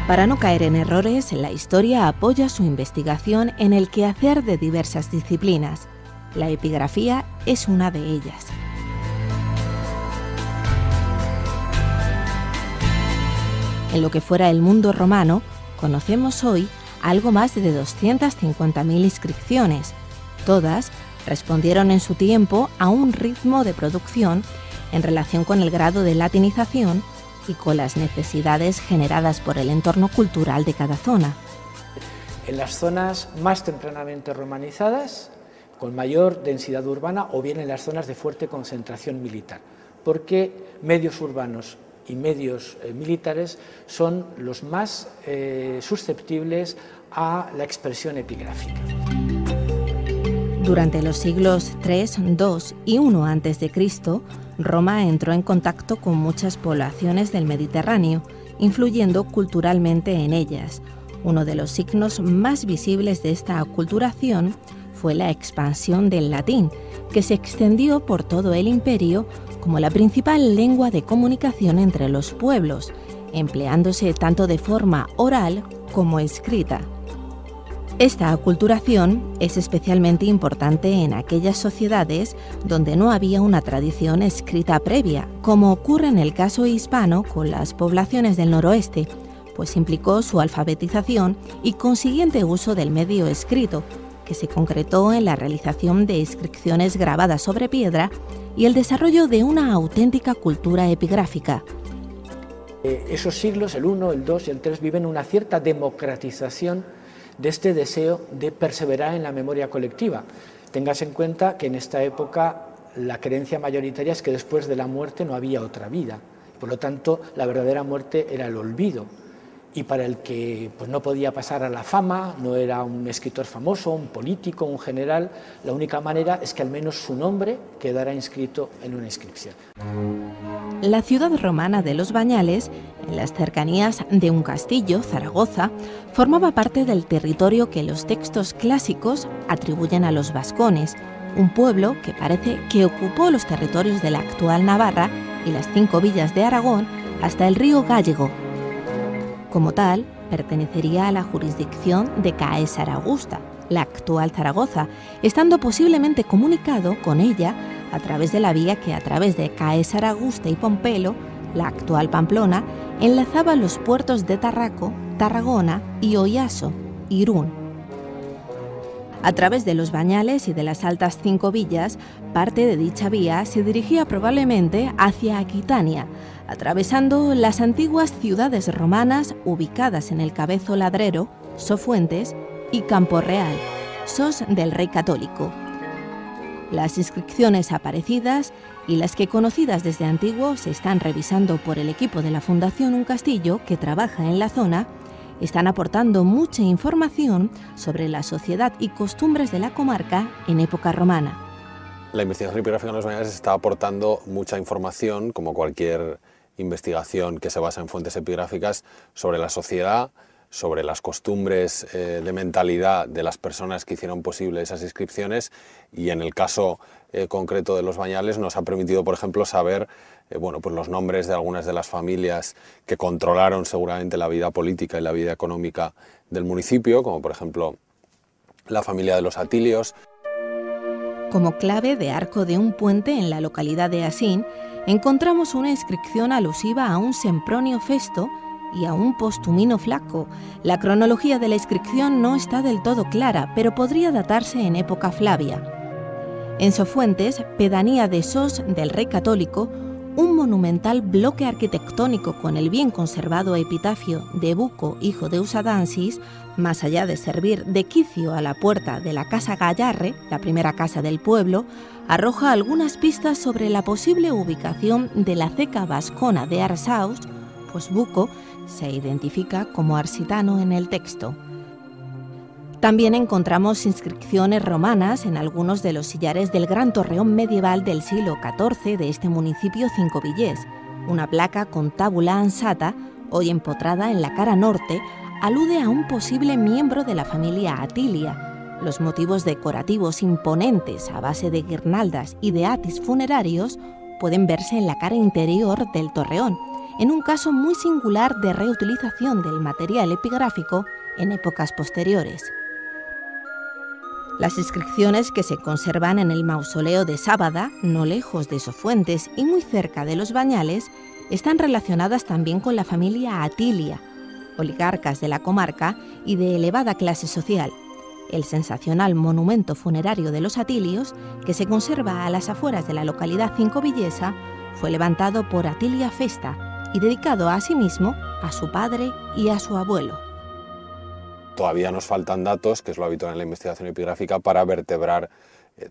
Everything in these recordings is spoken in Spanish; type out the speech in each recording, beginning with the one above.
Para no caer en errores, la historia apoya su investigación en el quehacer de diversas disciplinas. La epigrafía es una de ellas. En lo que fuera el mundo romano, conocemos hoy algo más de 250.000 inscripciones. Todas respondieron en su tiempo a un ritmo de producción en relación con el grado de latinización y con las necesidades generadas por el entorno cultural de cada zona. En las zonas más tempranamente romanizadas, con mayor densidad urbana, o bien en las zonas de fuerte concentración militar, porque medios urbanos y medios militares son los más susceptibles a la expresión epigráfica. Durante los siglos III, II y I a.C., Roma entró en contacto con muchas poblaciones del Mediterráneo, influyendo culturalmente en ellas. Uno de los signos más visibles de esta aculturación fue la expansión del latín, que se extendió por todo el imperio como la principal lengua de comunicación entre los pueblos, empleándose tanto de forma oral como escrita. Esta aculturación es especialmente importante en aquellas sociedades donde no había una tradición escrita previa, como ocurre en el caso hispano con las poblaciones del noroeste, pues implicó su alfabetización y consiguiente uso del medio escrito, que se concretó en la realización de inscripciones grabadas sobre piedra y el desarrollo de una auténtica cultura epigráfica. Esos siglos, el I, el II y el III, viven una cierta democratización de este deseo de perseverar en la memoria colectiva. Tengas en cuenta que en esta época la creencia mayoritaria es que después de la muerte no había otra vida. Por lo tanto, la verdadera muerte era el olvido. Y para el que pues, no podía pasar a la fama, no era un escritor famoso, un político, un general, la única manera es que al menos su nombre quedara inscrito en una inscripción. La ciudad romana de Los Bañales, en las cercanías de un castillo, Zaragoza, formaba parte del territorio que los textos clásicos atribuyen a los vascones, un pueblo que parece que ocupó los territorios de la actual Navarra y las 5 villas de Aragón hasta el río Gállego. Como tal, pertenecería a la jurisdicción de Caesar Augusta, la actual Zaragoza, estando posiblemente comunicado con ella a través de la vía que a través de Caesar Augusta y Pompelo, la actual Pamplona, enlazaba los puertos de Tarraco, Tarragona y Oyaso, Irún. A través de Los Bañales y de las altas 5 villas, parte de dicha vía se dirigía probablemente hacia Aquitania, atravesando las antiguas ciudades romanas ubicadas en el Cabezo Ladrero, Sofuentes y Campo Real, sos del rey católico. Las inscripciones aparecidas y las que conocidas desde antiguo se están revisando por el equipo de la Fundación Un Castillo que trabaja en la zona, están aportando mucha información sobre la sociedad y costumbres de la comarca en época romana. La investigación epigráfica en Los Bañales está aportando mucha información, como cualquier investigación que se basa en fuentes epigráficas, sobre la sociedad, sobre las costumbres de mentalidad de las personas que hicieron posible esas inscripciones, y en el caso concreto de Los Bañales nos ha permitido, por ejemplo, saber pues los nombres de algunas de las familias que controlaron seguramente la vida política y la vida económica del municipio, como por ejemplo la familia de los Atilios. Como clave de arco de un puente en la localidad de Asín, encontramos una inscripción alusiva a un Sempronio Festo y a un Postumino Flaco. La cronología de la inscripción no está del todo clara, pero podría datarse en época Flavia. En Sofuentes, pedanía de Sos del rey católico, un monumental bloque arquitectónico con el bien conservado epitafio de Buco, hijo de Usadansis, más allá de servir de quicio a la puerta de la Casa Gallarre, la primera casa del pueblo, arroja algunas pistas sobre la posible ubicación de la ceca vascona de Arsaus, pues Buco se identifica como arsitano en el texto. También encontramos inscripciones romanas en algunos de los sillares del gran torreón medieval del siglo XIV de este municipio cingovillés. Una placa con tábula ansata, hoy empotrada en la cara norte, alude a un posible miembro de la familia Atilia. Los motivos decorativos imponentes a base de guirnaldas y de atis funerarios pueden verse en la cara interior del torreón, en un caso muy singular de reutilización del material epigráfico en épocas posteriores. Las inscripciones que se conservan en el mausoleo de Sábada, no lejos de Sofuentes y muy cerca de Los Bañales, están relacionadas también con la familia Atilia, oligarcas de la comarca y de elevada clase social. El sensacional monumento funerario de los Atilios, que se conserva a las afueras de la localidad cincovillesa, fue levantado por Atilia Festa y dedicado asimismo a su padre y a su abuelo. Todavía nos faltan datos, que es lo habitual en la investigación epigráfica, para vertebrar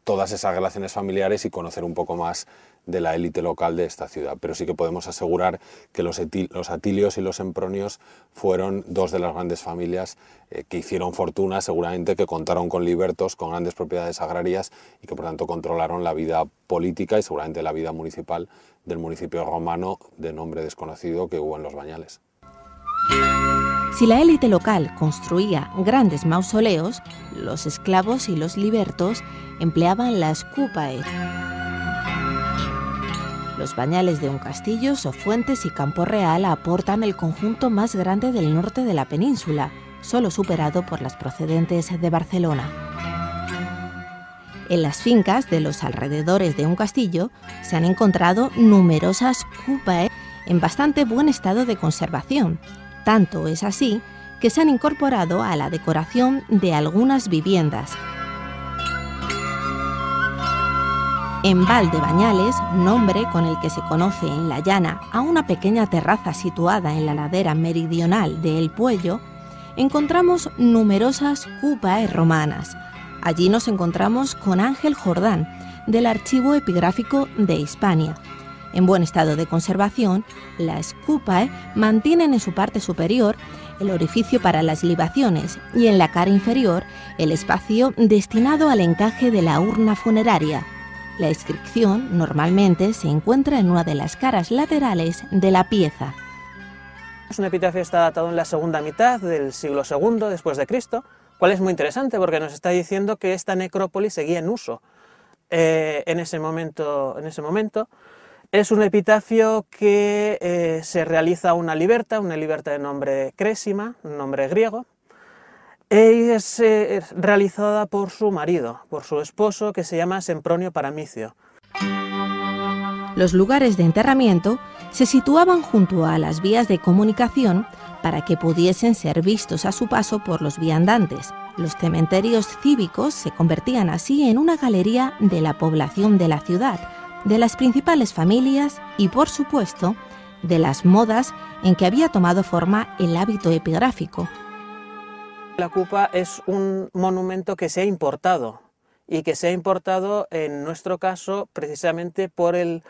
todas esas relaciones familiares y conocer un poco más de la élite local de esta ciudad. Pero sí que podemos asegurar que los Atilios y los Sempronios fueron dos de las grandes familias que hicieron fortuna, seguramente, que contaron con libertos, con grandes propiedades agrarias y que por tanto controlaron la vida política y seguramente la vida municipal del municipio romano de nombre desconocido que hubo en Los Bañales. Si la élite local construía grandes mausoleos, los esclavos y los libertos empleaban las cúpae. Los bañales de un castillo, Sofuentes y Campo Real aportan el conjunto más grande del norte de la península, solo superado por las procedentes de Barcelona. En las fincas de los alrededores de un castillo se han encontrado numerosas cúpae en bastante buen estado de conservación. Tanto es así que se han incorporado a la decoración de algunas viviendas. En Valdebañales, nombre con el que se conoce en la llana a una pequeña terraza situada en la ladera meridional de El Puello, encontramos numerosas cúpae romanas. Allí nos encontramos con Ángel Jordán, del Archivo Epigráfico de Hispania. En buen estado de conservación, las cúpae mantienen en su parte superior el orificio para las libaciones y en la cara inferior el espacio destinado al encaje de la urna funeraria. La inscripción normalmente se encuentra en una de las caras laterales de la pieza. Es un epitafio que está datado en la segunda mitad del siglo II después de Cristo, cual es muy interesante porque nos está diciendo que esta necrópolis seguía en uso en ese momento. Es un epitafio que se realiza a una liberta de nombre Crésima, un nombre griego, y es realizada por su marido, por su esposo, que se llama Sempronio Paramicio. Los lugares de enterramiento se situaban junto a las vías de comunicación para que pudiesen ser vistos a su paso por los viandantes. Los cementerios cívicos se convertían así en una galería de la población de la ciudad, de las principales familias y, por supuesto, de las modas en que había tomado forma el hábito epigráfico. La cupa es un monumento que se ha importado, y que se ha importado en nuestro caso precisamente por el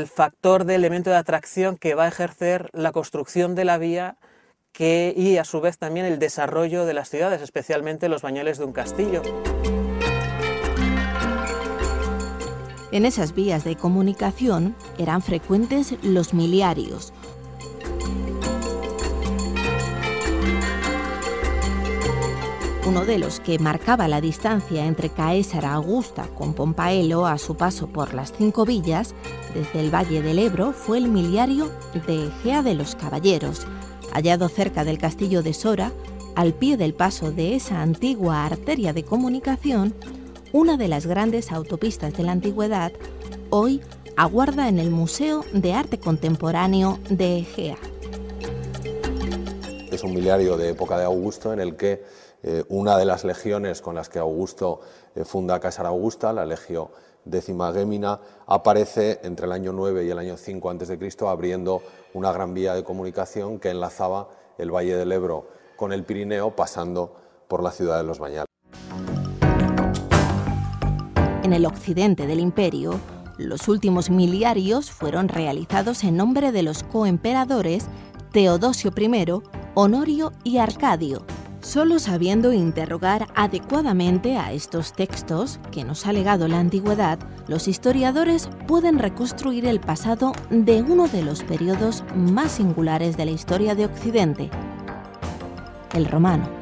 factor de elemento de atracción que va a ejercer la construcción de la vía y a su vez también el desarrollo de las ciudades, especialmente los bañales de un castillo. En esas vías de comunicación eran frecuentes los miliarios. Uno de los que marcaba la distancia entre Caesara Augusta con Pompaelo a su paso por las 5 villas, desde el Valle del Ebro, fue el miliario de Egea de los Caballeros, hallado cerca del castillo de Sora, al pie del paso de esa antigua arteria de comunicación. Una de las grandes autopistas de la antigüedad, hoy aguarda en el Museo de Arte Contemporáneo de Egea. Es un miliario de época de Augusto en el que una de las legiones con las que Augusto funda Caesara Augusta, la Legio Décima Gémina, aparece entre el año 9 y el año 5 a.C. abriendo una gran vía de comunicación que enlazaba el Valle del Ebro con el Pirineo, pasando por la ciudad de Los Bañales. En el occidente del imperio, los últimos miliarios fueron realizados en nombre de los coemperadores Teodosio I, Honorio y Arcadio. Solo sabiendo interrogar adecuadamente a estos textos que nos ha legado la antigüedad, los historiadores pueden reconstruir el pasado de uno de los periodos más singulares de la historia de Occidente, el romano.